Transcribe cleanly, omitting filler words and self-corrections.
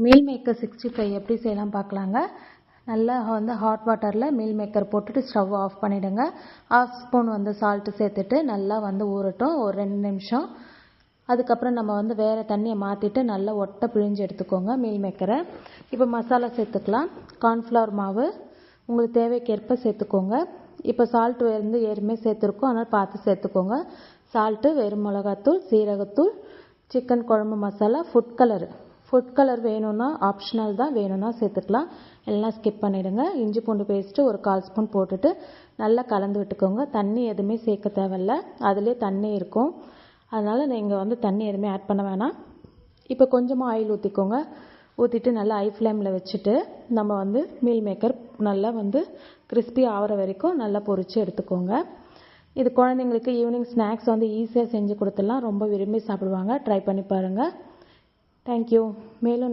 Meal maker 65 எப்படி செய்யலாம் பார்க்கலாங்க. நல்லா ஹாட் வாட்டரில் மீல் மேக்கர் போட்டுட்டு ஸ்டவ் ஆஃப் பண்ணிவிடுங்க. 1/2 ஸ்பூன் சால்ட்டு சேர்த்துட்டு நல்லா ஊறட்டும் ஒரு 2 நிமிஷம். அதுக்கப்புறம் நம்ம வேறு தண்ணியை மாற்றிட்டு நல்லா ஒட்டை பிழிஞ்சு எடுத்துக்கோங்க மீல் மேக்கரை. இப்போ மசாலா சேர்த்துக்கலாம். கார்ன்ஃப்ளவர் மாவு உங்களுக்கு தேவைக்கேற்ப சேர்த்துக்கோங்க. இப்போ சால்ட் ஏற்கனவே சேர்த்துருக்கோம், அதனால் பார்த்து சேர்த்துக்கோங்க. சால்ட்டு, வெறும் மிளகாத்தூள், சீரகத்தூள், சிக்கன் குழம்பு மசாலா, ஃபுட் கலர் வேணும்னா ஆப்ஷனல் தான், வேணும்னா சேர்த்துக்கலாம், எல்லாம் ஸ்கிப் பண்ணிவிடுங்க. இஞ்சி பூண்டு பேஸ்ட்டு ஒரு 1/4 ஸ்பூன் போட்டுட்டு நல்லா கலந்து விட்டுக்கோங்க. தண்ணி எதுவுமே சேர்க்க தேவையில்ல, அதிலே தண்ணி இருக்கும், அதனால் நீங்கள் தண்ணி எதுவுமே ஆட் பண்ண வேணாம். இப்போ கொஞ்சமாக ஆயில் ஊற்றிக்கோங்க. ஊற்றிட்டு நல்லா ஹை ஃப்ளேமில் வச்சுட்டு நம்ம மீல் மேக்கர் நல்லா கிறிஸ்பி ஆகிற வரைக்கும் நல்லா பொரித்து எடுத்துக்கோங்க. இது குழந்தைங்களுக்கு ஈவினிங் ஸ்நாக்ஸ் ஈஸியாக செஞ்சு கொடுத்துடலாம், ரொம்ப விரும்பி சாப்பிடுவாங்க. ட்ரை பண்ணி பாருங்கள். தேங்க்யூ. மேலும்